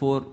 4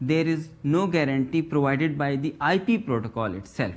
there is no guarantee provided by the IP protocol itself.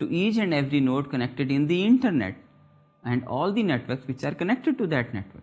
to each and every node connected in the internet and all the networks which are connected to that network.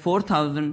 4000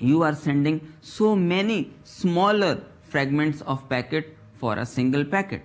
you are sending so many smaller fragments of packet for a single packet।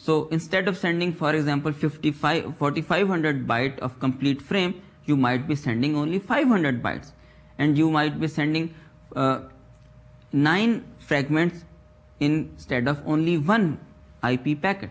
so instead of sending for example 4500 byte of complete frame, you might be sending only 500 bytes and you might be sending 9 fragments instead of only 1 IP packet।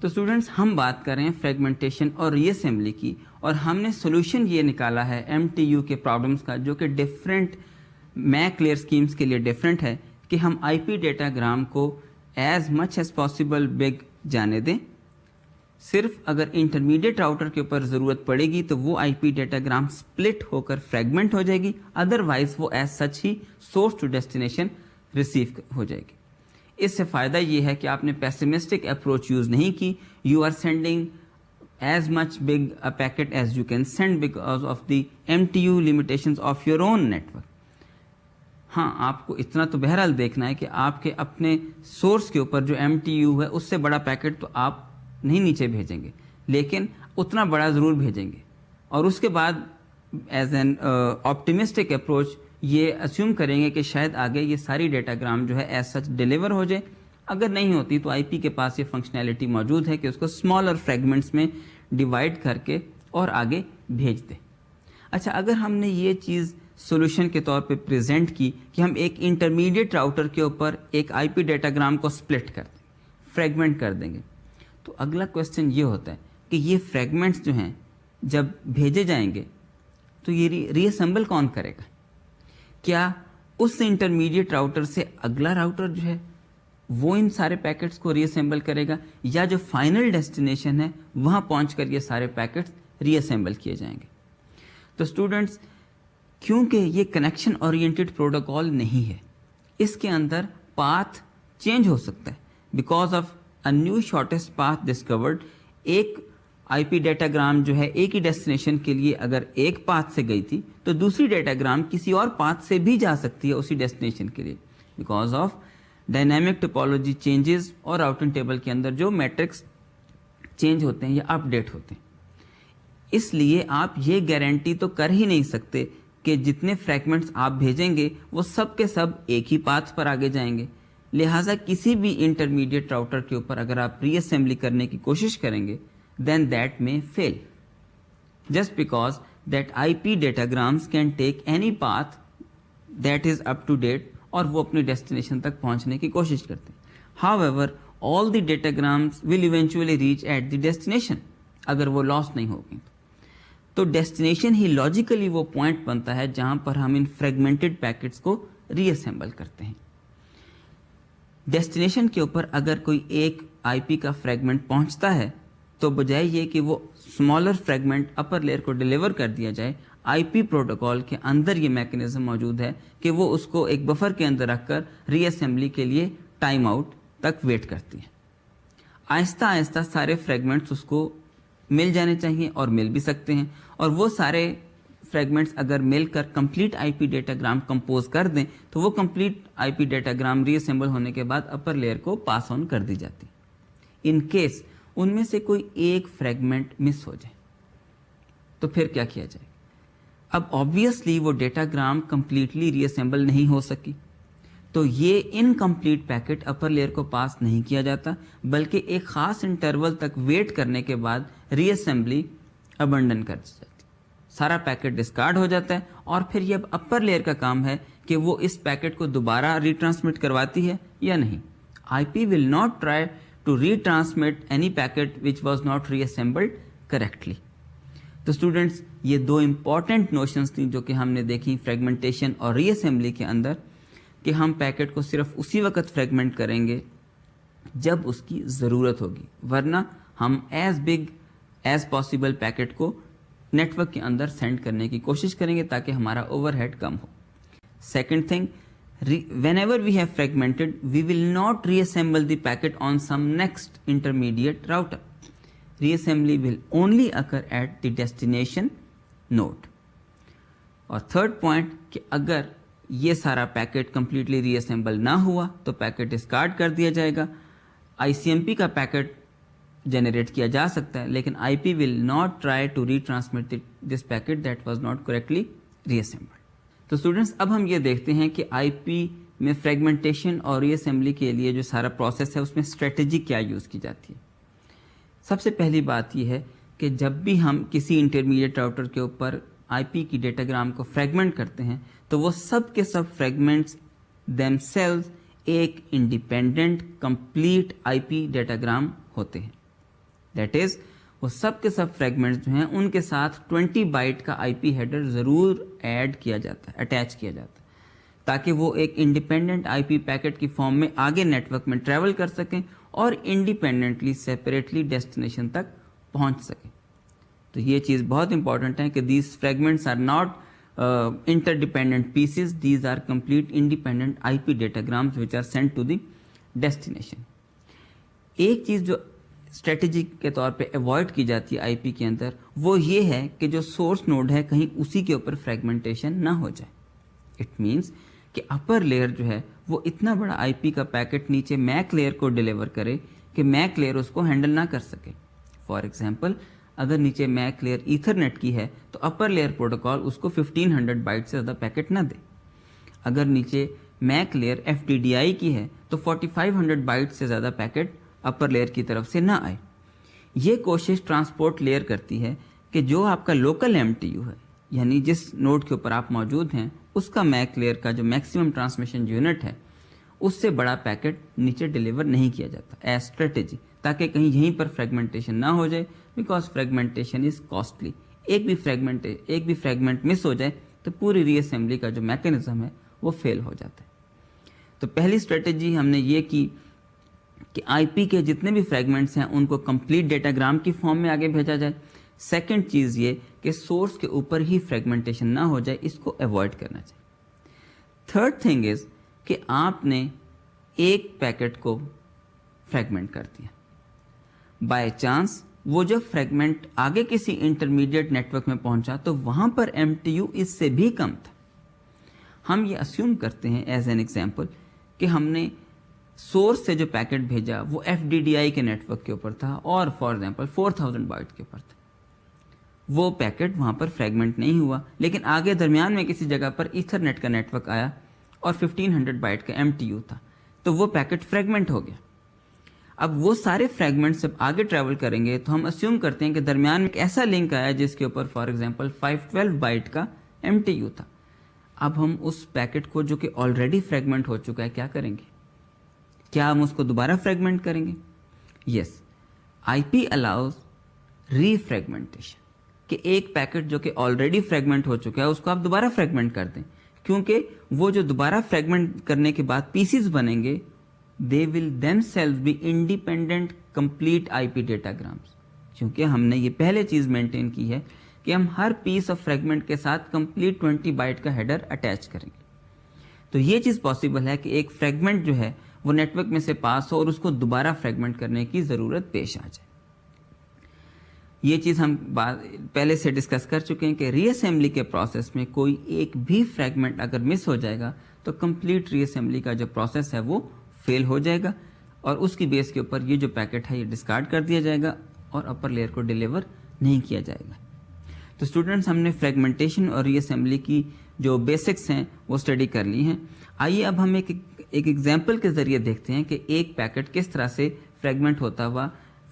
تو students ہم بات کر رہے ہیں fragmentation اور ری assembly کی، اور ہم نے سولوشن یہ نکالا ہے MTU کے پرابلمس کا جو کہ ڈفرینٹ میک لیئر اسکیمس کے لیے ڈفرینٹ ہے، کہ ہم IP ڈیٹا گرام کو as much as possible big جانے دیں. صرف اگر انٹرمیڈیٹ راؤٹر کے اوپر ضرورت پڑے گی تو وہ IP ڈیٹا گرام سپلٹ ہو کر فریگمنٹ ہو جائے گی، ادروائز وہ ایز سچ ہی سورس ٹو ڈیسٹینیشن ریسیو ہو جائے گی. اس سے فائدہ یہ ہے کہ آپ نے پیسیمسٹک اپروچ یوز نہیں کی. You are sending as much big a packet as you can send because of the MTU limitations of your own network. ہاں، آپ کو اتنا تو بہرحال دیکھنا ہے کہ آپ کے اپنے سورس کے اوپر جو MTU ہے اس سے بڑا پیکٹ تو آپ نہیں نیچے بھیجیں گے، لیکن اتنا بڑا ضرور بھیجیں گے. اور اس کے بعد ایز این آپٹیمسٹک اپروچ یہ اسیوم کریں گے کہ شاید آگے یہ ساری ڈیٹا گرام جو ہے ایز سچ ڈیلیور ہو جائے. اگر نہیں ہوتی تو IP کے پاس یہ فنکشنالٹی موجود ہے کہ اس کو اسمالر فریگمنٹس میں ڈیوائڈ کر کے اور آگے بھیج دے. اچھا، اگر ہم نے یہ چیز سولوشن کے طور پہ پریزنٹ کی کہ ہم ایک انٹرمیڈیٹ راؤٹر کے اوپر ایک IP ڈیٹا گرام کو سپلٹ کر دیں، فریگمنٹ کر دیں گے، تو اگلا کویسچن یہ ہوتا ہے کہ یہ فریگمنٹس جو ہیں جب بھیجے جائیں گے تو یہ ری اسمبل کون کرے گا؟ کیا اس انٹرمیڈیٹ راؤٹر سے اگلا راؤٹر جو ہے وہ ان سارے پیکٹس کو ری اسمبل کرے گا، یا جو فائنل ڈیسٹینیشن ہے وہاں پہنچ کر یہ سارے پیکٹس ری اسمبل کیے جائیں گے؟ تو اسٹوڈنٹس، کیونکہ یہ کنیکشن اورینٹڈ پروٹوکال نہیں ہے، اس کے اندر پاتھ چینج ہو سکتا ہے because of a new shortest path discovered. ایک IP ڈیٹا گرام جو ہے ایک ہی ڈیسٹینیشن کے لیے اگر ایک پاتھ سے گئی تھی تو دوسری ڈیٹا گرام کسی اور پاتھ سے بھی جا سکتی ہے اسی ڈیسٹینیشن کے لیے، because of dynamic topology changes اور راؤٹنگ ٹیبل کے اندر جو میٹرکس چینج ہوتے ہیں یا اپ ڈیٹ ہوتے ہیں. اس لیے آپ یہ گارنٹی تو کر ہی نہیں سکتے کہ جتنے فریگمنٹس آپ بھیجیں گے وہ سب کے سب ایک ہی پاتھ پر آگے جائیں گے. لہٰذا کسی بھی انٹرمیڈیٹ راؤٹر کے اوپر اگر آپ ری اسمبلی کرنے کی کوشش کریں گے then that may fail just because that IP datagrams can take any path that is up to date اور وہ اپنی ڈیسٹینیشن تک پہنچنے کی کوشش کرتے ہیں. However, all the datagrams will eventually reach at the destination اگر وہ لاس نہیں ہوگی تو ڈیسٹینیشن ہی لاجیکلی وہ پوائنٹ بنتا ہے جہاں پر ہم ان فریگمنٹڈ پیکٹس کو ری اسمبل کرتے ہیں. ڈیسٹینیشن کے اوپر اگر کوئی ایک IP کا فریگمنٹ پہنچتا ہے تو بجائے یہ کہ وہ اسمالر فریگمنٹ اپر لیئر کو ڈیلیور کر دیا جائے، IP پروٹوکال کے اندر یہ میکینزم موجود ہے کہ وہ اس کو ایک بفر کے اندر رکھ کر ری اسمبلی کے لیے ٹائم آؤٹ تک ویٹ کرتی ہے. آہستہ آہستہ سارے فریگمنٹس اس کو مل جانے چاہیے اور مل بھی سکتے ہیں، اور وہ سارے فریگمنٹس اگر مل کر complete IP data gram compose کر دیں تو وہ کمپلیٹ IP ڈیٹا گرام ری اسمبل ہونے کے بعد اپر لیئر کو پاس آن کر دی جاتی. ان کیس ان میں سے کوئی ایک فریگمنٹ مس ہو جائے تو پھر کیا کیا جائے؟ اب آبویسلی وہ ڈیٹا گرام کمپلیٹلی ری اسمبل نہیں ہو سکی تو یہ انکمپلیٹ پیکٹ اپر لیئر کو پاس نہیں کیا جاتا، بلکہ ایک خاص انٹرول تک ویٹ کرنے کے بعد ری اسمبلی ابنڈن کر دی جاتی، سارا پیکٹ ڈسکارڈ ہو جاتا ہے. اور پھر یہ اب اپر لیئر کا کام ہے کہ وہ اس پیکٹ کو دوبارہ ری ٹرانسمٹ کرواتی ہے یا نہیں. IP will not try to retransmit any packet which was not reassembled correctly. تو اسٹوڈنٹس، یہ دو امپورٹنٹ نوشنز تھیں جو کہ ہم نے دیکھی فریگمنٹیشن اور ری اسمبلی کے اندر، کہ ہم پیکٹ کو صرف اسی وقت فریگمنٹ کریں گے جب اس کی ضرورت ہوگی، ورنہ ہم as big as possible packet کو نیٹ ورک کے اندر سینڈ کرنے کی کوشش کریں گے تاکہ ہمارا over had come who. Second thing, whenever we have fragmented, we will not reassemble the packet on some next intermediate router. Reassembly will only occur at the destination node. اور third point کہ اگر یہ سارا packet completely ری assemble نہ ہوا تو packet discard کر دیا جائے گا. ICMP کا پیکٹ جنریٹ کیا جا سکتا ہے لیکن IP will not try to retransmit this packet that was not correctly reassembled. تو اسٹوڈنٹس، اب ہم یہ دیکھتے ہیں کہ IP میں فریگمنٹیشن اور ری اسمبلی کے لیے جو سارا پروسیس ہے اس میں اسٹریٹجی کیا یوز کی جاتی ہے. سب سے پہلی بات یہ ہے کہ جب بھی ہم کسی انٹرمیڈیٹ راؤٹر کے اوپر IP کی ڈیٹا گرام کو فریگمنٹ کرتے ہیں تو وہ سب کے سب فریگمنٹس دیم سیلز ایک independent complete IP data gram ہوتے ہیں. دیٹ از وہ سب کے سب فریگمنٹس جو ہیں ان کے ساتھ 20 بائٹ کا آئی پی ہیڈر ضرور ایڈ کیا جاتا ہے، اٹیچ کیا جاتا ہے، تاکہ وہ ایک انڈیپینڈنٹ آئی پی پیکٹ کی فارم میں آگے نیٹ ورک میں ٹریول کر سکیں اور انڈیپینڈنٹلی سیپریٹلی ڈیسٹینیشن تک پہنچ سکیں. تو یہ چیز بہت امپورٹنٹ ہے کہ these fragments are not interdependent pieces, these are complete independent I P datagrams which are sent to the destination. ایک چیز جو اسٹریٹجی کے طور پہ ایوائڈ کی جاتی ہے آئی پی کے اندر وہ یہ ہے کہ جو سورس نوڈ ہے کہیں اسی کے اوپر فریگمنٹیشن نہ ہو جائے. اٹ مینس کہ اپر لیئر جو ہے وہ اتنا بڑا آئی پی کا پیکٹ نیچے میک لیئر کو ڈیلیور کرے کہ میک لیئر اس کو ہینڈل نہ کر سکے. فار ایگزامپل اگر نیچے میک لیئر ایتھرنیٹ کی ہے تو اپر لیئر پروٹوکال اس کو 1500 بائٹ سے زیادہ پیکٹ نہ دے. اگر نیچے MAC layer F D D I کی ہے تو 4500 بائٹ سے زیادہ پیکٹ اپر لیئر کی طرف سے نہ آئے. یہ کوشش ٹرانسپورٹ لیئر کرتی ہے کہ جو آپ کا لوکل ایم ٹی یو ہے، یعنی جس نوڈ کے اوپر آپ موجود ہیں اس کا میک لیئر کا جو میکسیمم ٹرانسمیشن یونٹ ہے اس سے بڑا پیکٹ نیچے ڈیلیور نہیں کیا جاتا ایز اسٹریٹجی، تاکہ کہیں یہیں پر فریگمنٹیشن نہ ہو جائے، بیکاز فریگمنٹیشن از کاسٹلی. ایک بھی فریگمنٹ مس ہو جائے تو پوری ری اسمبلی کا جو میکینزم ہے وہ فیل ہو جاتا ہے. تو پہلی اسٹریٹجی ہم نے یہ کی کہ آئی پی کے جتنے بھی فریگمنٹس ہیں ان کو کمپلیٹ ڈیٹاگرام کی فارم میں آگے بھیجا جائے. سیکنڈ چیز یہ کہ سورس کے اوپر ہی فریگمنٹیشن نہ ہو جائے، اس کو ایوائڈ کرنا چاہیے. تھرڈ تھنگ از کہ آپ نے ایک پیکٹ کو فریگمنٹ کر دیا، بائی چانس وہ جب فریگمنٹ آگے کسی انٹرمیڈیٹ نیٹ ورک میں پہنچا تو وہاں پر ایم ٹی یو اس سے بھی کم تھا. ہم یہ اسیوم کرتے ہیں ایز این ایگزامپل کہ ہم نے سورس سے جو پیکٹ بھیجا وہ ایف ڈی ڈی آئی کے نیٹ ورک کے اوپر تھا اور فار ایگزامپل 4000 بائٹ کے اوپر تھا. وہ پیکٹ وہاں پر فریگمنٹ نہیں ہوا، لیکن آگے درمیان میں کسی جگہ پر ایتھرنیٹ کا نیٹ ورک آیا اور 1500 بائٹ کا ایم ٹی یو تھا تو وہ پیکٹ فریگمنٹ ہو گیا. اب وہ سارے فریگمنٹس جب آگے ٹریول کریں گے تو ہم اسیوم کرتے ہیں کہ درمیان میں ایک ایسا لنک آیا جس کے اوپر فار ایگزامپل 512 بائٹ کا ایم ٹی یو تھا. اب ہم اس پیکٹ کو جو کہ آلریڈی فریگمنٹ ہو چکا ہے کیا کریں گے؟ کیا ہم اس کو دوبارہ فریگمنٹ کریں گے؟ یس، آئی پی الاؤز ری فریگمنٹیشن، کہ ایک پیکٹ جو کہ آلریڈی فریگمنٹ ہو چکا ہے اس کو آپ دوبارہ فریگمنٹ کر دیں، کیونکہ وہ جو دوبارہ فریگمنٹ کرنے کے بعد پیسز بنیں گے they will themselves be independent complete IP datagrams. کیونکہ ہم نے یہ پہلے چیز مینٹین کی ہے کہ ہم ہر پیس آف فریگمنٹ کے ساتھ کمپلیٹ 20 بائٹ کا ہیڈر اٹیچ کریں گے. تو یہ چیز پاسبل ہے کہ ایک فریگمنٹ جو ہے وہ نیٹ ورک میں سے پاس ہو اور اس کو دوبارہ فریگمنٹ کرنے کی ضرورت پیش آ جائے. یہ چیز ہم پہلے سے ڈسکس کر چکے ہیں کہ ری اسمبلی کے پروسیس میں کوئی ایک بھی فریگمنٹ اگر مس ہو جائے گا تو کمپلیٹ ری اسمبلی کا جو پروسیس ہے وہ فیل ہو جائے گا اور اس کی بیس کے اوپر یہ جو پیکٹ ہے یہ ڈسکارڈ کر دیا جائے گا اور اپر لیئر کو ڈیلیور نہیں کیا جائے گا. تو اسٹوڈنٹس ہم نے فریگمنٹیشن اور ری اسمبلی کی جو بیسکس ہیں وہ اسٹڈی کر لی ہیں. آئیے اب ہم ایک ایگزامپل کے ذریعے دیکھتے ہیں کہ ایک پیکٹ کس طرح سے فریگمنٹ ہوتا ہوا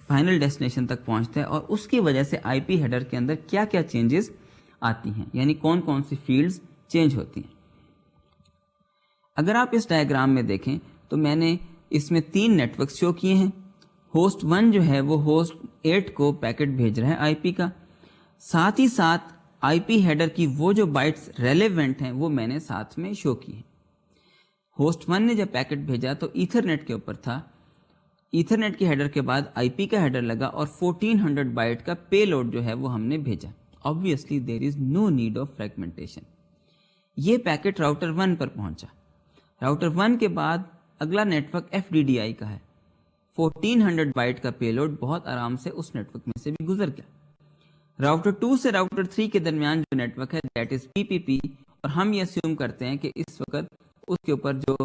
فائنل ڈیسٹینیشن تک پہنچتا ہے اور اس کی وجہ سے آئی پی ہیڈر کے اندر کیا کیا چینجز آتی ہیں، یعنی کون کون سی فیلڈز چینج ہوتی ہیں. اگر آپ اس ڈائیگرام میں دیکھیں تو میں نے اس میں 3 نیٹ ورک شو کیے ہیں. ہوسٹ 1 جو ہے وہ ہوسٹ 8 کو پیکٹ بھیج رہا ہے آئی پی کا، ساتھ ہی ساتھ آئی پی ہیڈر کی وہ جو بائٹس ریلیونٹ ہیں وہ میں نے ساتھ میں شو کی ہیں. ہوسٹ 1 نے جب پیکٹ بھیجا تو ایتھرنیٹ کے اوپر تھا، ایتھرنیٹ کے ہیڈر کے بعد آئی پی کا ہیڈر لگا اور 1400 بائٹ کا پے لوڈ جو ہے وہ ہم نے بھیجا. obviously there is no need of fragmentation. یہ پیکٹ راؤٹر 1 پر پہنچا. راؤٹر 1 کے بعد اگلا network F D D I کا ہے. 1400 بائٹ کا پے لوڈ بہت آرام سے اس نیٹ ورک میں سے بھی گزر گیا. راؤٹر 2 سے راؤٹر 3 کے درمیان جو نیٹ ورک ہے دیٹ از پی پی پی، اور ہم یہ اسیوم کرتے ہیں کہ اس وقت اس کے اوپر جو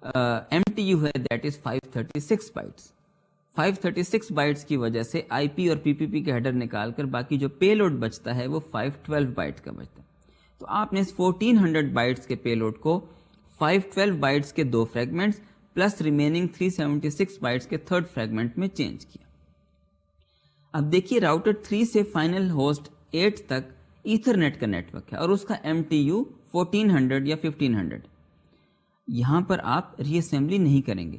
ایم ٹی یو ہے دیٹ از 536 بائٹس. 536 بائٹس کی وجہ سے آئی پی اور پی پی پی کے ہیڈر نکال کر باقی جو پے لوڈ بچتا ہے وہ 512 بائٹ کا بچتا ہے. تو آپ نے اس 1400 بائٹس کے پے لوڈ کو 512 بائٹس کے 2 فریگمنٹس پلس ریمیننگ 376 بائٹس کے 3rd فریگمنٹ میں چینج کیا. اب دیکھیے راؤٹر 3 سے فائنل ہوسٹ 8 تک ایتھرنیٹ کا نیٹ ورک ہے اور اس کا ایم ٹی یو 1400 یا 1500. یہاں پر آپ ری اسمبلی نہیں کریں گے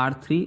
R3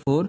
4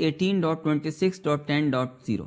18.26.10.0।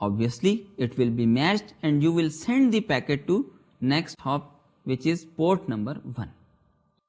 Obviously, it will be matched and you will send the packet to next hop which is port number 1.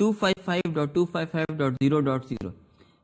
255.255.0.0।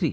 3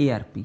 ARP,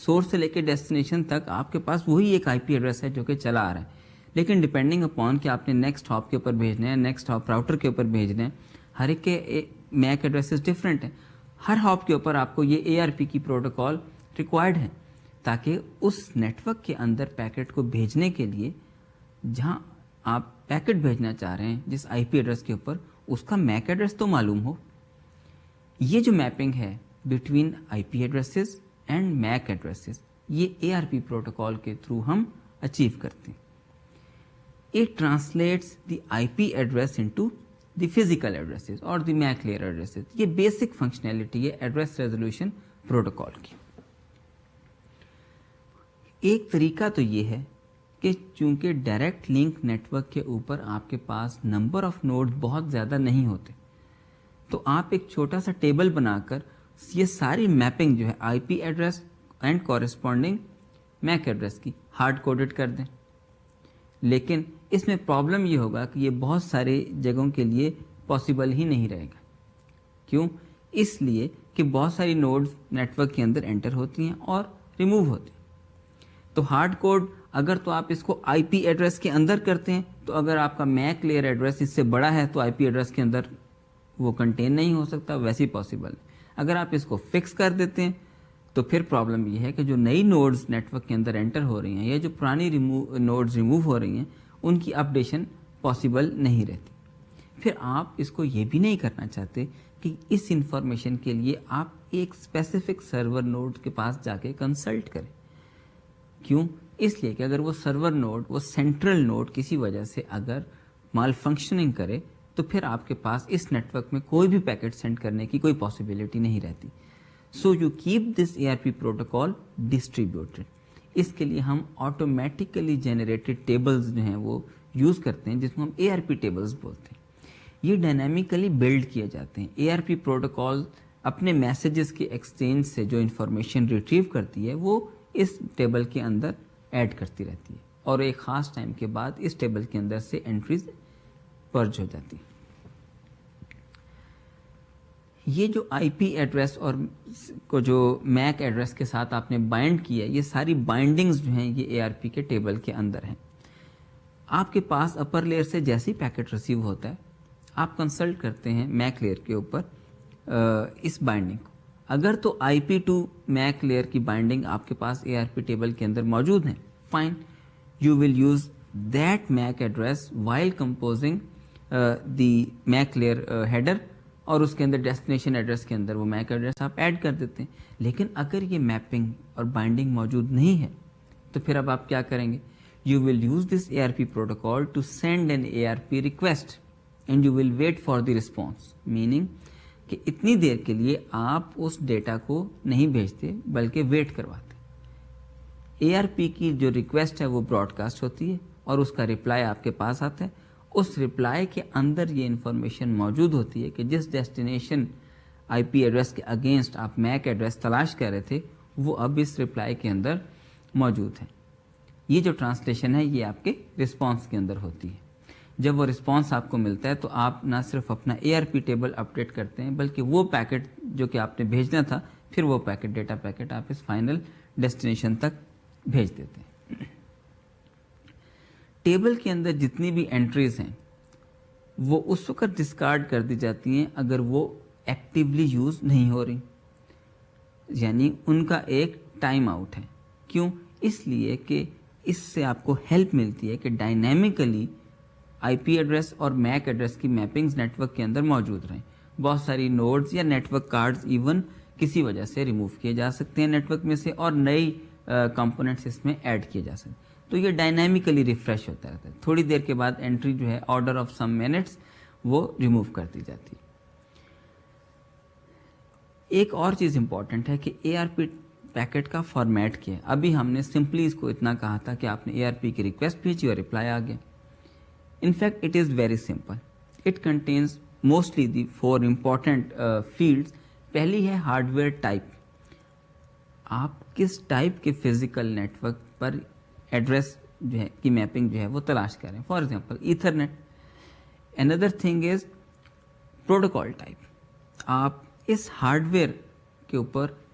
source سے لے کے ڈیسٹینیشن تک آپ کے پاس وہی ایک آئی پی ایڈریس ہے جو کہ چلا آ رہا ہے، لیکن ڈپینڈنگ اپون کہ آپ نے نیکسٹ ہاپ کے اوپر بھیجنا ہے، نیکسٹ ہاپ راؤٹر کے اوپر بھیجنا ہے، ہر ایک کے میک ایڈریسز ڈفرینٹ ہیں. ہر ہاپ کے اوپر آپ کو یہ اے آر پی کی پروٹوکال ریکوائرڈ ہے تاکہ اس نیٹ ورک کے اندر پیکٹ کو بھیجنے کے لیے جہاں آپ پیکٹ بھیجنا چاہ رہے ہیں جس آئی پی ایڈریس کے اوپر، اس کا میک ایڈریس تو معلوم ہو. یہ جو میپنگ ہے between I P addresses and make addresses, یہ اے آر پی پروٹوکال کے تھرو ہم اچیو کرتے ہیں. It translates the IP address into the physical addresses or the MAC layer addresses. یہ بیسک فنکشنلٹی ہے ایڈریس ریزولوشن پروٹوکال کی. ایک طریقہ تو یہ ہے کہ چونکہ ڈائریکٹ لنک نیٹ ورک کے اوپر آپ کے پاس نمبر آف نوڈ بہت زیادہ نہیں ہوتے، تو آپ ایک چھوٹا سا ٹیبل بنا کر یہ ساری میپنگ جو ہے I P address and corresponding MAC address کی ہارڈ کوڈڈ کر دیں. لیکن اس میں پرابلم یہ ہوگا کہ یہ بہت سارے جگہوں کے لیے پاسبل ہی نہیں رہے گا. کیوں؟ اس لیے کہ بہت ساری نوڈز نیٹ ورک کے اندر انٹر ہوتی ہیں اور ریموو ہوتی ہیں. تو ہارڈ کوڈ اگر تو آپ اس کو آئی پی ایڈریس کے اندر کرتے ہیں تو اگر آپ کا میک لیئر ایڈریس اس سے بڑا ہے تو آئی پی ایڈریس کے اندر وہ کنٹین نہیں ہو سکتا، ویسے ہی پاسبل. اگر آپ اس کو فکس کر دیتے ہیں تو پھر پرابلم یہ ہے کہ جو نئی نوڈز نیٹ ورک کے اندر انٹر ہو رہی ہیں یا جو پرانی نوڈز ریموو ہو رہی ہیں ان کی اپڈیشن پاسبل نہیں رہتی. پھر آپ اس کو یہ بھی نہیں کرنا چاہتے کہ اس انفارمیشن کے لیے آپ ایک اسپیسیفک سرور نوڈ کے پاس جا کے کنسلٹ کریں. کیوں؟ اس لیے کہ اگر وہ سرور نوڈ، وہ سینٹرل نوڈ کسی وجہ سے اگر مال فنکشننگ کرے تو پھر آپ کے پاس اس نیٹ ورک میں کوئی بھی پیکٹ سینڈ کرنے کی کوئی پاسبلٹی نہیں رہتی. So you keep this A R P protocol distributed. اس کے لیے ہم آٹومیٹیکلی جنریٹڈ ٹیبلز جو ہیں وہ یوز کرتے ہیں جس کو ہم اے آر پی ٹیبلز بولتے ہیں. یہ ڈائنامیکلی بلڈ کیے جاتے ہیں. اے آر پی پروٹوکال اپنے میسیجز کے ایکسچینج سے جو انفارمیشن ریٹریو کرتی ہے وہ اس ٹیبل کے اندر ایڈ کرتی رہتی ہے اور ایک خاص ٹائم کے بعد اس ٹیبل کے اندر سے انٹریز پرج ہو جاتی ہے. یہ جو آئی پی ایڈریس اور کو جو میک ایڈریس کے ساتھ آپ نے بائنڈ کیا ہے، یہ ساری بائنڈنگز جو ہیں یہ اے آر پی کے ٹیبل کے اندر ہیں. آپ کے پاس اپر لیئر سے جیسے ہی پیکٹ ریسیو ہوتا ہے آپ کنسلٹ کرتے ہیں میک لیئر کے اوپر اس بائنڈنگ کو. اگر تو آئی پی ٹو میک لیئر کی بائنڈنگ آپ کے پاس اے آر پی ٹیبل کے اندر موجود ہیں، fine, you will use that MAC address while composing the MAC layer header, اور اس کے اندر ڈیسٹینیشن ایڈریس کے اندر وہ میک ایڈریس آپ ایڈ کر دیتے ہیں. لیکن اگر یہ میپنگ اور بائنڈنگ موجود نہیں ہے تو پھر اب آپ کیا کریں گے؟ You will use this A R P protocol to send an A R P request and you will wait for the response. Meaning کہ اتنی دیر کے لیے آپ اس ڈیٹا کو نہیں بھیجتے بلکہ ویٹ کرواتے. اے آر پی کی جو ریکویسٹ ہے وہ براڈ کاسٹ ہوتی ہے اور اس کا رپلائی آپ کے پاس آتا ہے. اس رپلائی کے اندر یہ انفارمیشن موجود ہوتی ہے کہ جس ڈیسٹینیشن آئی پی ایڈریس کے اگینسٹ آپ میک ایڈریس تلاش کر رہے تھے وہ اب اس رپلائی کے اندر موجود ہے. یہ جو ٹرانسلیشن ہے یہ آپ کے رسپانس کے اندر ہوتی ہے. جب وہ رسپانس آپ کو ملتا ہے تو آپ نہ صرف اپنا اے آر پی ٹیبل اپڈیٹ کرتے ہیں بلکہ وہ پیکٹ جو کہ آپ نے بھیجنا تھا پھر وہ پیکٹ، ڈیٹا پیکٹ آپ اس فائنل ڈیسٹینیشن تک بھیج دیتے ہیں. ٹیبل کے اندر جتنی بھی انٹریز ہیں وہ اس وقت ڈسکارڈ کر دی جاتی ہیں اگر وہ ایکٹیولی یوز نہیں ہو رہی، یعنی ان کا ایک ٹائم آؤٹ ہے. کیوں؟ اس لیے کہ اس سے آپ کو ہیلپ ملتی ہے کہ ڈائنامیکلی آئی پی ایڈریس اور میک ایڈریس کی میپنگز نیٹ ورک کے اندر موجود رہیں. بہت ساری نوڈز یا نیٹ ورک کارڈز ایون کسی وجہ سے ریموو کیے جا سکتے ہیں نیٹ ورک میں سے اور نئی کمپوننٹس اس میں ایڈ کیے جا سکتے ہیں. تو یہ ڈائنامیکلی ریفریش ہوتا رہتا ہے. تھوڑی دیر کے بعد انٹری جو ہے آرڈر آف سم منٹس وہ ریموو کر دی جاتی ہے. ایک اور چیز امپورٹنٹ ہے کہ اے آر پی پیکٹ کا فارمیٹ کیا ہے. ابھی ہم نے سمپلی اس کو اتنا کہا تھا کہ آپ نے اے آر پی کی ریکویسٹ بھیجی اور رپلائی آ گیا. In fact it is very simple. It contains mostly the 4 important fields. پہلی ہے ہارڈ ویئر ٹائپ. آپ کس ٹائپ کے فزیکل نیٹ ورک پر ایڈریس جو ہے کی میپنگ جو ہے وہ تلاش کریں. For example Ethernet. Another thing is protocol type. آپ اس ہارڈ ویئر کے اوپر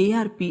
ARP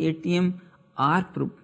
ATM ARP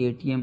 ATM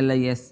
LIS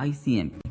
ICMP,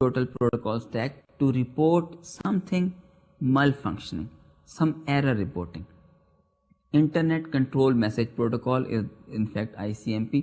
total protocol stack to report something malfunctioning, some error reporting. Internet Control Message Protocol is in fact ICMP.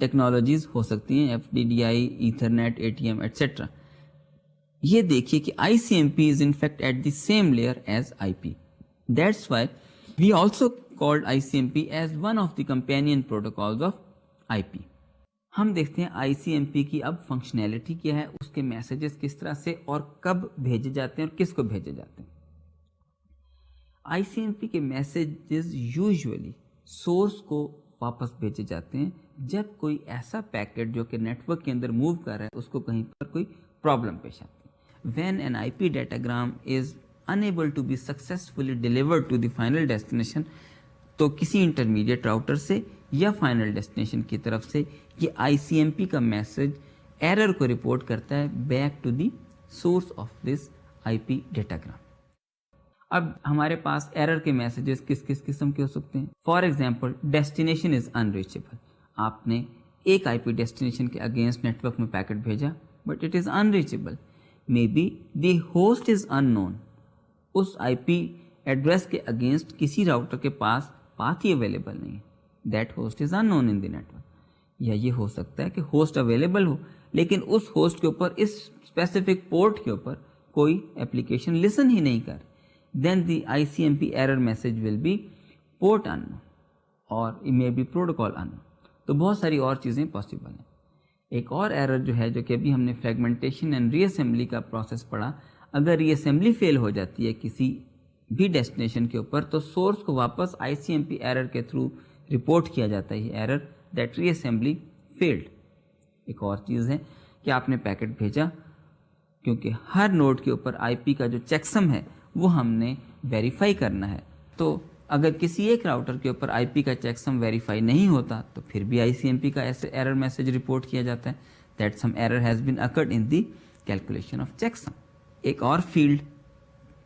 Technologies ہو سکتی ہیں, FDDI, Ethernet, ATM etcetera. یہ دیکھیے کہ ICMP is in fact at the same layer as IP. That's why we also called ICMP as one of the companion protocols of IP. ہم دیکھتے ہیں ICMP کی اب فنکشنالٹی کیا ہے, اس کے میسیجز کس طرح سے اور کب بھیجے جاتے ہیں اور کس کو بھیجے جاتے ہیں. ICMP کے میسیجز یوزولی سورس کو واپس بھیجے جاتے ہیں جب کوئی ایسا پیکٹ جو کہ نیٹ ورک کے اندر موو کر رہا ہے اس کو کہیں پر کوئی پرابلم پیش آتی ہے. When an IP datagram is unable to be successfully delivered to the final destination, تو کسی انٹرمیڈیٹ راؤٹر سے یا فائنل ڈیسٹینیشن کی طرف سے یہ ICMP کا میسج ایرر کو رپورٹ کرتا ہے back to the source of this IP datagram. اب ہمارے پاس ایرر کے میسیجز کس کس قسم کے ہو سکتے ہیں. For example, destination is unreachable. آپ نے ایک IP ڈیسٹینیشن کے اگینسٹ نیٹ ورک میں پیکٹ بھیجا but it is unreachable. May be the host is unknown. اس IP ایڈریس کے اگینسٹ کسی راؤٹر کے پاس پاتھ ہی اویلیبل نہیں ہے. That host is unknown in the network. یا یہ ہو سکتا ہے کہ ہوسٹ اویلیبل ہو لیکن اس ہوسٹ کے اوپر, اس اسپیسیفک پورٹ کے اوپر کوئی اپلیکیشن لسن ہی نہیں کر. Then the ICMP error message will be port unknown or it may be protocol unknown. تو بہت ساری اور چیزیں پاسبل ہیں. ایک اور ایرر جو ہے جو کہ ابھی ہم نے فریگمنٹیشن اینڈ ری اسمبلی کا پروسیس پڑھا, اگر ری اسمبلی فیل ہو جاتی ہے کسی بھی ڈیسٹینیشن کے اوپر تو سورس کو واپس ICMP ایرر کے تھرو رپورٹ کیا جاتا ہے, یہ error that reassembly field. ایک اور چیز ہے کہ آپ نے پیکٹ بھیجا, کیونکہ ہر نوڈ کے اوپر IP کا جو چیکسم ہے وہ ہم نے ویریفائی کرنا ہے. تو اگر کسی ایک راؤٹر کے اوپر IP کا چیکسم ویریفائی نہیں ہوتا تو پھر بھی ICMP کا ایسے ایرر میسج رپورٹ کیا جاتا ہے that some error has been occurred in the calculation of checksum. ایک اور field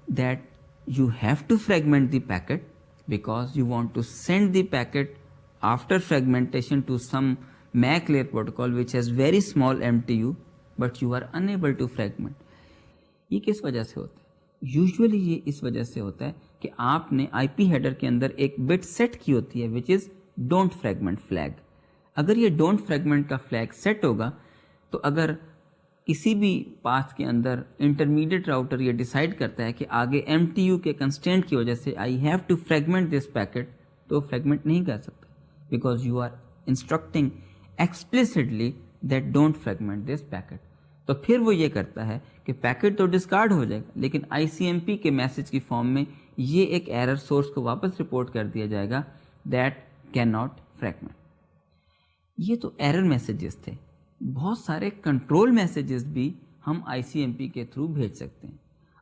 that you have to fragment the packet because you want to send the packet after fragmentation to some MAC layer protocol which has very small MTU but you are unable to fragment. یہ کس وجہ سے ہوتا ہے؟ Usually یہ اس وجہ سے ہوتا ہے کہ آپ نے IP ہیڈر کے اندر ایک بٹ سیٹ کی ہوتی ہے وچ از ڈونٹ فریگمنٹ فلیگ. اگر یہ ڈونٹ فریگمنٹ کا فلیگ سیٹ ہوگا تو اگر کسی بھی پاتھ کے اندر انٹرمیڈیٹ راؤٹر یہ ڈیسائیڈ کرتا ہے کہ آگے MTU کے کنسٹینٹ کی وجہ سے I have to fragment this packet, تو فریگمنٹ نہیں کر سکتا because you are instructing explicitly that don't fragment this packet. تو پھر وہ یہ کرتا ہے کہ پیکٹ تو ڈسکارڈ ہو جائے گا لیکن ICMP کے میسج کی فارم میں یہ ایک ایرر سورس کو واپس رپورٹ کر دیا جائے گا دیٹ کین ناٹ فریگمنٹ. یہ تو ایرر میسیجز تھے. بہت سارے کنٹرول میسیجز بھی ہم ICMP کے تھرو بھیج سکتے ہیں.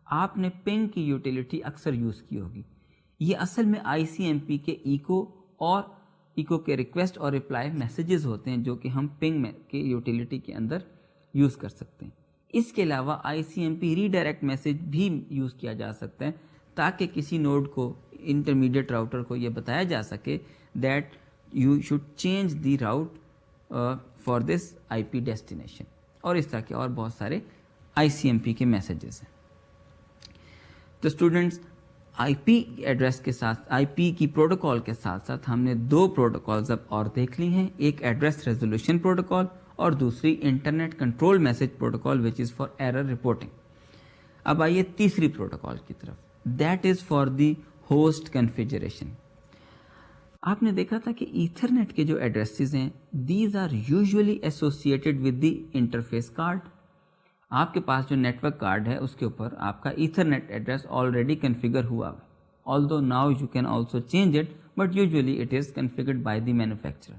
آپ نے پنگ کی یوٹیلیٹی اکثر یوز کی ہوگی. یہ اصل میں ICMP کے ایکو کے ریکویسٹ اور رپلائی میسیجز ہوتے ہیں جو کہ ہم پنگ کے یوٹیلیٹی کے اندر یوز کر سکتے ہیں. اس کے علاوہ ICMP ری ڈائریکٹ میسیج بھی یوز کیا جا سکتا ہے تاکہ کسی نوڈ کو, انٹرمیڈیٹ راؤٹر کو یہ بتایا جا سکے that you should change the route for this IP destination. اور اس طرح کے اور بہت سارے ICMP کے میسیجز ہیں. تو اسٹوڈنٹس, IP ایڈریس کے ساتھ IP کی پروٹوکال کے ساتھ ساتھ ہم نے دو پروٹوکالز اب اور دیکھ لی ہیں, ایک ایڈریس ریزولوشن پروٹوکال اور دوسری internet control message protocol which is for error reporting. اب آئیے تیسری پروٹوکال کی طرف, that is for the host configuration. آپ نے دیکھا تھا کہ ایتھرنیٹ کے جو ایڈریسز ہیں these are usually associated with the interface card. آپ کے پاس جو نیٹ ورک کارڈ ہے اس کے اوپر آپ کا ایتھرنیٹ ایڈریس آلریڈی کنفیگر ہوا ہے, although now you can also change it but usually it is configured by the manufacturer.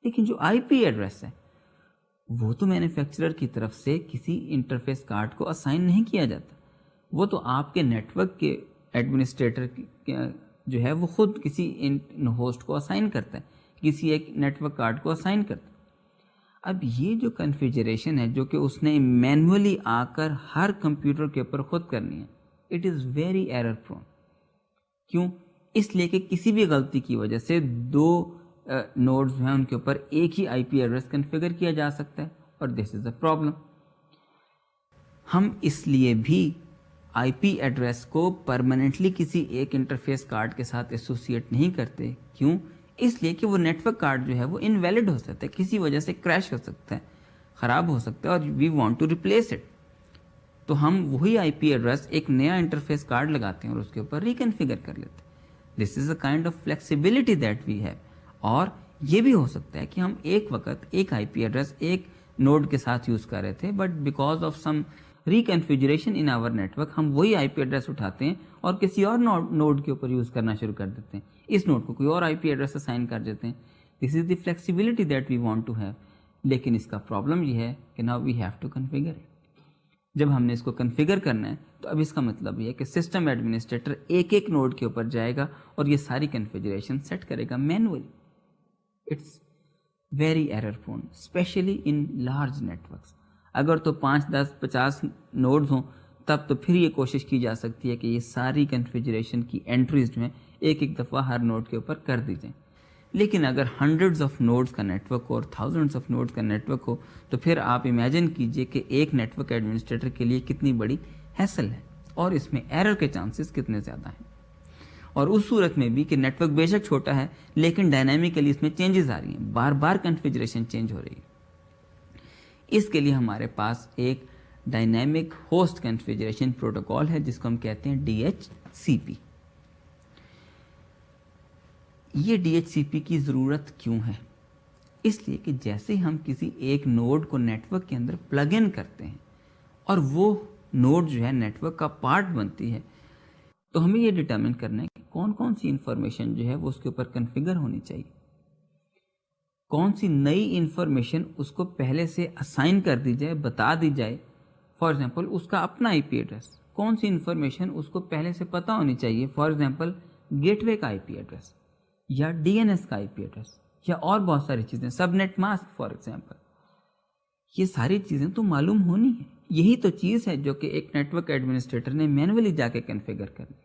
لیکن جو IP ایڈریس ہے وہ تو مینوفیکچرر کی طرف سے کسی انٹرفیس کارڈ کو اسائن نہیں کیا جاتا, وہ تو آپ کے نیٹ ورک کے ایڈمنسٹریٹر جو ہے وہ خود کسی ہوسٹ کو اسائن کرتا ہے, کسی ایک نیٹ ورک کارڈ کو اسائن کرتا ہے. اب یہ جو کنفیگریشن ہے جو کہ اس نے مینولی آ کر ہر کمپیوٹر کے اوپر خود کرنی ہے, اٹ از ویری ایرر پرون. کیوں؟ اس لیے کہ کسی بھی غلطی کی وجہ سے دو نوڈز ہیں ان کے اوپر ایک ہی IP ایڈریس کنفیگر کیا جا سکتا ہے اور دس از اے پرابلم. ہم اس لیے بھی IP ایڈریس کو پرماننٹلی کسی ایک انٹرفیس کارڈ کے ساتھ ایسوسیٹ نہیں کرتے. کیوں؟ اس لیے کہ وہ نیٹ ورک کارڈ جو ہے وہ انویلڈ ہو سکتا ہے, کسی وجہ سے کریش ہو سکتا ہے, خراب ہو سکتا ہے, اور we want to replace it. تو ہم وہی آئی پی ایڈریس ایک نیا انٹرفیس کارڈ لگاتے ہیں اور اس کے اوپر ریکنفیگر کر لیتے ہیں. This is a kind of flexibility that we have. اور یہ بھی ہو سکتا ہے کہ ہم ایک وقت ایک آئی پی ایڈریس ایک نوڈ کے ساتھ یوز کر رہے تھے, but because of some reconfiguration in our network ہم وہی آئی پی ایڈریس اٹھاتے ہیں اور کسی اور نوڈ کے اوپر یوز کرنا شروع کر دیتے ہیں, اس نوڈ کو کوئی اور آئی پی ایڈریس اسائن کر دیتے ہیں. This is the flexibility that we want to have. لیکن اس کا پرابلم یہ ہے کہ now we have to configure it. جب ہم نے اس کو کنفیگر کرنا ہے تو اب اس کا مطلب یہ ہے کہ سسٹم ایڈمنسٹریٹر ایک ایک نوڈ کے اوپر جائے گا اور یہ ساری کنفیگریشن سیٹ کرے گا manually. It's very error prone, especially in large networks. اگر تو 5, 10, 50 نوڈز ہوں تب تو پھر یہ کوشش کی جا سکتی ہے کہ یہ ساری کنفیگریشن کی انٹریز جو ہیں ایک ایک دفعہ ہر نوڈ کے اوپر کر دی جائیں. لیکن اگر ہنڈریڈز آف نوڈز کا نیٹ ورک ہو اور تھاؤزنڈس آف نوڈز کا نیٹ ورک ہو تو پھر آپ امیجن کیجئے کہ ایک نیٹ ورک ایڈمنسٹریٹر کے لیے کتنی بڑی ہیسل ہے اور اس میں ایرر کے چانسز کتنے زیادہ ہیں. اور اس صورت میں بھی کہ نیٹ ورک بے شک چھوٹا ہے لیکن ڈائنامکلی اس میں چینجز آ رہی ہیں, بار بار کنفیگریشن چینج ہو رہی ہے. اس کے لیے ہمارے پاس ایک ڈائنامک ہوسٹ کنفیگریشن پروٹوکال ہے جس کو ہم کہتے ہیں DHCP. یہ DHCP کی ضرورت کیوں ہے؟ اس لیے کہ جیسے ہم کسی ایک نوڈ کو نیٹ ورک کے اندر پلگ ان کرتے ہیں اور وہ نوڈ جو ہے نیٹ ورک کا پارٹ بنتی ہے, تو ہمیں یہ ڈٹرمن کرنا ہے کہ کون کون سی انفارمیشن جو ہے وہ اس کے اوپر کنفیگر ہونی چاہیے, کون سی نئی انفارمیشن اس کو پہلے سے اسائن کر دی جائے, بتا دی جائے. فار ایگزامپل اس کا اپنا آئی پی ایڈریس, کون سی انفارمیشن اس کو پہلے سے پتہ ہونی چاہیے. فار ایگزامپل گیٹ وے کا آئی پی ایڈریس یا DNS کا آئی پی ایڈریس یا اور بہت ساری چیزیں, سب نیٹ ماسک فار ایگزامپل. یہ ساری چیزیں تو معلوم ہونی ہیں. یہی تو چیز ہے جو کہ ایک نیٹ ورک ایڈمنسٹریٹر نے مینولی جا کے کنفیگر کرنی.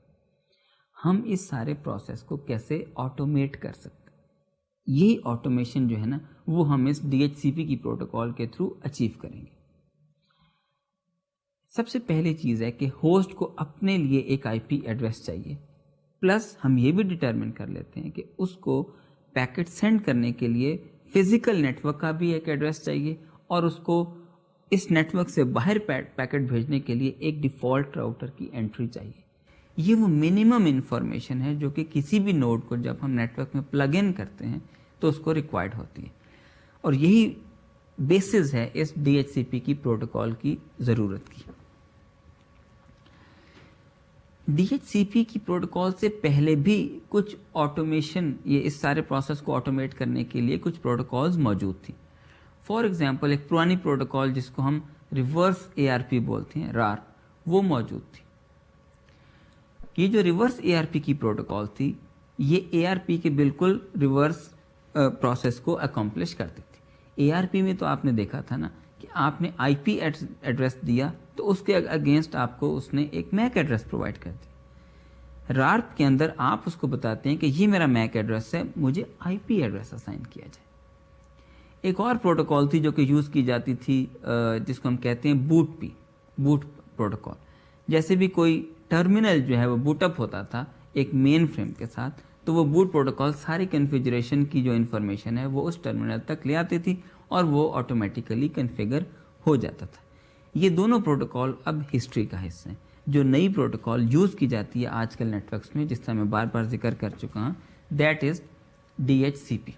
ہم اس سارے پروسیس کو کیسے آٹومیٹ کر سکتے ہیں؟ یہی آٹومیشن جو ہے نا وہ ہم اس DHCP کی پروٹوکال کے تھرو اچیو کریں گے. سب سے پہلی چیز ہے کہ ہوسٹ کو اپنے لیے ایک آئی پی ایڈریس چاہیے, پلس ہم یہ بھی ڈٹرمن کر لیتے ہیں کہ اس کو پیکٹ سینڈ کرنے کے لیے فزیکل نیٹ ورک کا بھی ایک ایڈریس چاہیے اور اس کو اس نیٹ ورک سے باہر پیکٹ بھیجنے کے لیے ایک ڈیفالٹ راؤٹر کی انٹری چاہیے. یہ وہ منیمم انفارمیشن ہے جو کہ کسی بھی نوڈ کو جب ہم نیٹ ورک میں پلگ ان کرتے ہیں تو اس کو ریکوائرڈ ہوتی ہے, اور یہی بیسز ہے اس DHCP کی پروٹوکال کی ضرورت کی. DHCP کی پروٹوکال سے پہلے بھی کچھ آٹومیشن, یہ اس سارے پروسیس کو آٹومیٹ کرنے کے لیے کچھ پروٹوکالز موجود تھیں. فار ایگزامپل ایک پرانی پروٹوکال جس کو ہم ریورس ARP بولتے ہیں, RAR, وہ موجود تھی. یہ جو ریورس ARP کی پروٹوکال تھی یہ ARP کے بالکل ریورس پروسیس کو اکمپلش کرتی تھی. ARP میں تو آپ نے دیکھا تھا نا کہ آپ نے آئی پی ایڈریس دیا تو اس کے اگینسٹ آپ کو اس نے ایک میک ایڈریس پرووائڈ کر دی. RAR کے اندر آپ اس کو بتاتے ہیں کہ یہ میرا میک ایڈریس ہے, مجھے آئی پی ایڈریس اسائن کیا جائے. ایک اور پروٹوکال تھی جو کہ یوز کی جاتی تھی جس کو ہم کہتے ہیں بوٹ پروٹوکال. جیسے بھی کوئی ٹرمینل جو ہے وہ بوٹ اپ ہوتا تھا ایک مین فریم کے ساتھ, تو وہ بوٹ پروٹوکال ساری کنفیگریشن کی جو انفارمیشن ہے وہ اس ٹرمینل تک لے آتی تھی اور وہ آٹومیٹیکلی کنفیگر ہو جاتا تھا. یہ دونوں پروٹوکال اب ہسٹری کا حصہ ہیں. جو نئی پروٹوکال یوز کی جاتی ہے آج کل نیٹ ورکس میں, جس کا میں بار بار ذکر کر چکا ہوں, that is DHCP,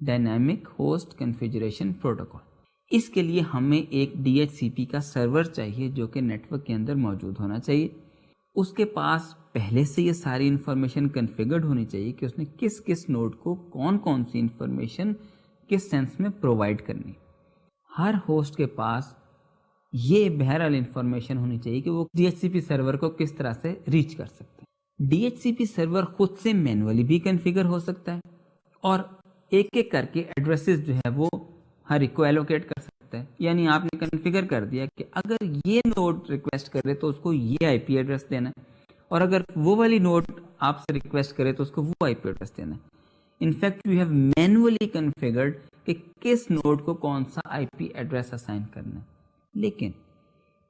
dynamic host configuration protocol. اس کے لیے ہمیں ایک DHCP کا سرور چاہیے جو کہ نیٹ ورک کے اندر موجود ہونا چاہیے. اس کے پاس پہلے سے یہ ساری انفارمیشن کنفیگرڈ ہونی چاہیے کہ اس نے کس کس نوڈ کو کون کون سی انفارمیشن کس سینس میں پرووائڈ کرنی. ہر ہوسٹ کے پاس یہ بہرحال انفارمیشن ہونی چاہیے کہ وہ DHCP سرور کو کس طرح سے ریچ کر سکتے ہیں. DHCP سرور خود سے مینولی بھی کنفیگر ہو سکتا ہے اور ایک ایک کر کے ایڈریسز جو ہے وہ ہر ایک کو ایلوکیٹ کر سکتا ہے. یعنی آپ نے کنفیگر کر دیا کہ اگر یہ نوڈ ریکویسٹ کرے تو اس کو یہ آئی پی ایڈریس دینا ہے, اور اگر وہ والی نوڈ آپ سے ریکویسٹ کرے تو اس کو وہ آئی پی ایڈریس دینا ہے. In fact you have manually configured کہ کس نوڈ کو کون سا آئی پی ایڈریس اسائن کرنا ہے. لیکن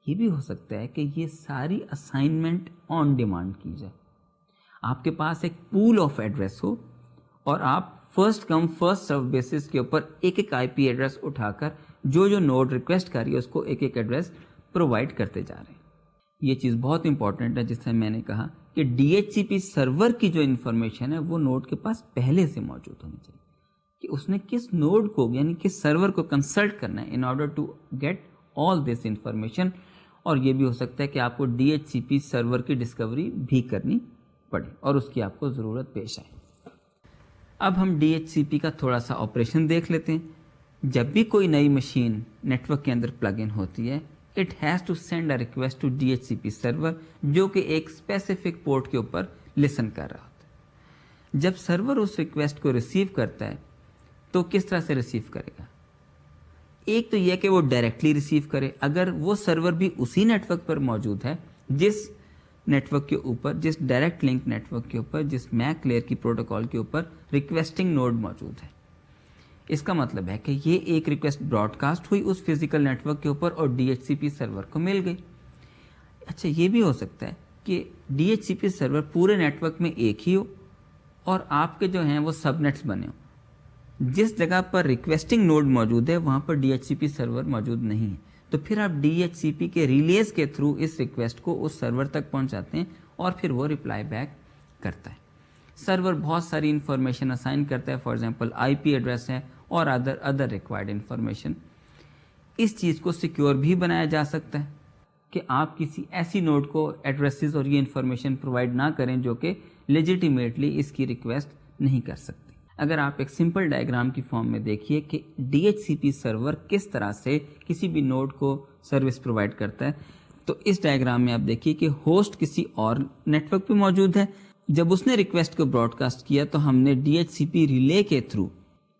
یہ بھی ہو سکتا ہے کہ یہ ساری اسائنمنٹ آن ڈیمانڈ کی جائے. آپ کے پاس ایک پول آف ایڈریس ہو اور آپ first come first serve basis کے اوپر ایک ایک آئی پی ایڈریس اٹھا کر جو نوڈ ریکویسٹ کر رہی ہے اس کو ایک ایک ایڈریس پرووائڈ کرتے جا رہے ہیں. یہ چیز بہت امپورٹنٹ ہے جس سے میں نے کہا کہ ڈی ایچ سی پی سرور کی جو انفارمیشن ہے وہ نوڈ کے پاس پہلے سے موجود ہونی چاہیے کہ اس نے کس نوڈ کو یعنی کس سرور کو کنسلٹ کرنا ہے in order to get all this information. اور یہ بھی ہو سکتا ہے کہ آپ کو ڈی ایچ سی پی سرور کی ڈسکوری بھی کرنی پڑے اور اس کی آپ کو ضرورت پیش آئے. اب ہم ڈی ایچ سی پی کا تھوڑا سا آپریشن دیکھ لیتے ہیں. جب بھی کوئی نئی مشین نیٹ ورک کے اندر پلگ ان ہوتی ہے it has to send a request to D H C P server جو کہ ایک اسپیسیفک پورٹ کے اوپر لسن کر رہا ہوتا ہے. جب سرور اس ریکویسٹ کو ریسیو کرتا ہے تو کس طرح سے ریسیو کرے گا؟ ایک تو یہ کہ وہ ڈائریکٹلی ریسیو کرے اگر وہ سرور بھی اسی نیٹ ورک پر موجود ہے جس نیٹ ورک کے اوپر جس ڈائریکٹ لنک نیٹ ورک کے اوپر جس میک لیئر کی پروٹوکال کے اوپر ریکویسٹنگ نوڈ موجود ہے. اس کا مطلب ہے کہ یہ ایک ریکویسٹ براڈ کاسٹ ہوئی اس فزیکل نیٹ ورک کے اوپر اور ڈی ایچ سی پی سرور کو مل گئی. اچھا یہ بھی ہو سکتا ہے کہ ڈی ایچ سی پی سرور پورے نیٹ ورک میں ایک ہی ہو اور آپ کے جو ہیں وہ سب نیٹس بنے ہوں. جس جگہ پر ریکویسٹنگ نوڈ موجود ہے وہاں پر ڈی ایچ سی پی سرور موجود نہیں ہے تو پھر آپ ڈی ایچ سی پی کے ریلیز کے تھرو اس ریکویسٹ کو اس سرور تک پہنچاتے ہیں اور پھر وہ ریپلائی بیک کرتا ہے. سرور بہت ساری انفارمیشن اسائن کرتا ہے, for example I P address ہے اور ادر ریکوائرڈ انفارمیشن. اس چیز کو سیکیور بھی بنایا جا سکتا ہے کہ آپ کسی ایسی نوڈ کو ایڈریسز اور یہ انفارمیشن پرووائڈ نہ کریں جو کہ لیجیٹیمیٹلی اس کی ریکویسٹ نہیں کر سکتے. اگر آپ ایک سمپل ڈائیگرام کی فارم میں دیکھیے کہ ڈی ایچ سی پی سرور کس طرح سے کسی بھی نوڈ کو سروس پرووائڈ کرتا ہے تو اس ڈائیگرام میں آپ دیکھیے کہ ہوسٹ کسی اور نیٹ ورک پہ موجود ہے. جب اس نے ریکویسٹ کو براڈ کاسٹ کیا تو ہم نے ڈی ایچ سی پی ریلے کے تھرو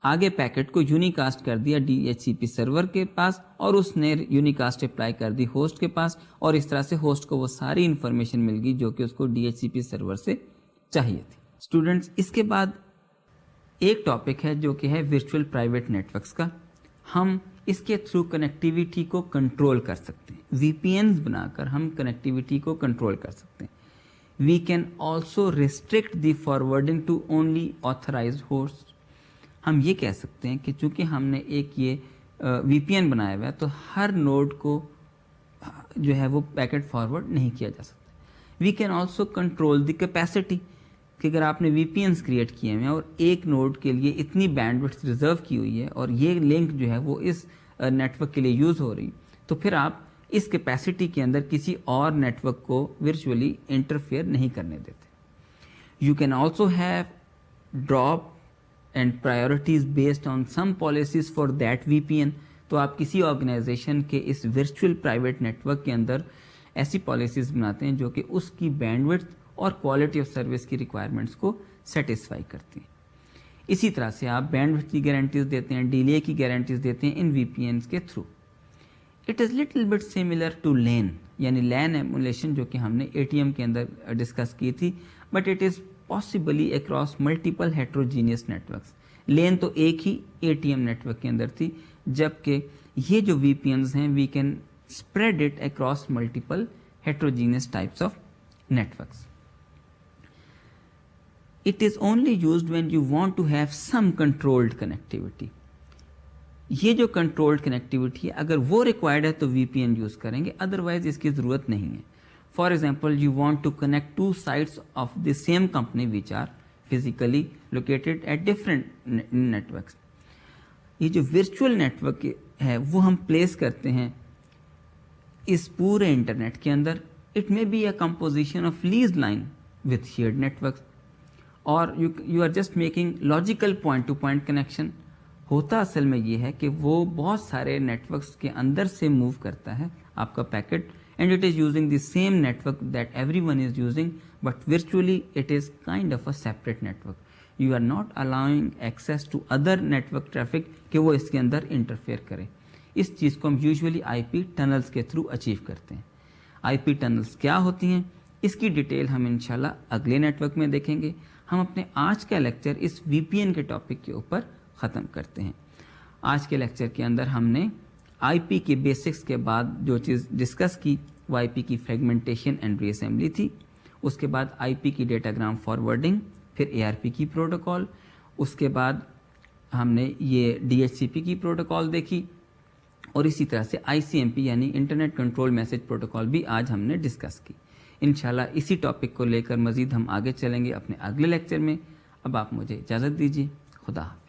آگے پیکٹ کو یونیکاسٹ کر دیا ڈی ایچ سی پی سرور کے پاس اور اس نے یونیکاسٹ اپلائی کر دی ہوسٹ کے پاس اور اس طرح سے ہوسٹ کو وہ ساری انفارمیشن مل گئی جو کہ اس کو ڈی ایچ سی پی سرور سے چاہیے تھی. اسٹوڈنٹس اس کے بعد ایک ٹاپک ہے جو کہ ہے ورچوئل پرائیویٹ نیٹ ورکس کا. ہم اس کے تھرو کنیکٹیویٹی کو کنٹرول کر سکتے ہیں. وی پی اینز بنا کر ہم کنیکٹیویٹی کو کنٹرول کر سکتے ہیں. We can also restrict the forwarding to only authorized host. ہم یہ کہہ سکتے ہیں کہ چونکہ ہم نے ایک یہ وی پی این بنایا ہوا ہے تو ہر نوڈ کو جو ہے وہ پیکٹ فارورڈ نہیں کیا جا سکتا. We can also control the capacity کہ اگر آپ نے وی پی اینس کریٹ کیے ہیں اور ایک نوڈ کے لیے اتنی بینڈ وڈتھ ریزرو کی ہوئی ہے اور یہ لنک جو ہے وہ اس نیٹ ورک کے لیے یوز ہو رہی تو پھر آپ اس کیپیسٹی کے اندر کسی اور نیٹ ورک کو ورچولی انٹرفیئر نہیں کرنے دیتے. You can also have drop and priorities based on some policies for that V P N. تو آپ کسی آرگنائزیشن کے اس ورچوئل پرائیویٹ نیٹ ورک کے اندر ایسی پالیسیز بناتے ہیں جو کہ اس کی بینڈ وڈتھ اور کوالٹی آف سروس کی ریکوائرمنٹس کو سیٹسفائی کرتی ہیں. اسی طرح سے آپ بینڈ وڈتھ کی گارنٹیز دیتے ہیں, ڈیلے کی گارنٹیز دیتے ہیں ان وی پی اینس کے through. It is little bit similar to LAN, یعنی لین ایمولیشن جو کہ ہم نے اے ٹی ایم کے اندر ڈسکس کی تھی, but it is possibly across multiple heterogeneous network. LAN تو ایک ہی A T M network کے اندر تھی جبکہ یہ جو وی پی اینز ہیں we can spread it across multiple heterogeneous types of networks. It is only used when you want to have some controlled connectivity. یہ جو کنٹرولڈ کنیکٹیوٹی ہے اگر وہ ریکوائرڈ ہے تو وی پی این یوز کریں گے, ادروائز اس کی ضرورت نہیں ہے. For example you want to connect to sites of the same company which are physically located at different networks. یہ جو ورچوئل نیٹ ورک ہے وہ ہم پلیس کرتے ہیں اس پورے انٹرنیٹ کے اندر. It may be a composition of lease line with shared network اور you are just making logical point to point connection. ہوتا اصل میں یہ ہے کہ وہ بہت سارے نیٹ ورکس کے اندر سے موو کرتا ہے آپ کا packet and it is using the same network that everyone is using but virtually it is kind of a separate network. You are not allowing access to other network traffic کہ وہ اس کے اندر interfere کرے. اس چیز کو ہم usually آئی پی tunnels کے through achieve کرتے ہیں. آئی پی ٹنلز کیا ہوتی ہیں اس کی ڈیٹیل ہم انشاءاللہ اگلے نیٹ ورک میں دیکھیں گے. ہم اپنے آج کا لیکچر اس وی پی این کے ٹاپک کے اوپر ختم کرتے ہیں. آج کے لیکچر کے اندر ہم نے آئی پی کے بیسکس کے بعد جو چیز ڈسکس کی وہ آئی پی کی فریگمنٹیشن اینڈ ری اسمبلی تھی. اس کے بعد آئی پی کی ڈیٹاگرام فارورڈنگ, پھر اے آر پی کی پروٹوکال اس کے بعد ہم نے یہ DHCP کی پروٹوکال دیکھی اور اسی طرح سے ICMP یعنی انٹرنیٹ کنٹرول میسج پروٹوکال بھی آج ہم نے ڈسکس کی. انشاءاللہ اسی ٹاپک کو لے کر مزید ہم آگے چلیں گے اپنے اگلے لیکچر میں. اب آپ مجھے اجازت دیجیے. خدا حافظ.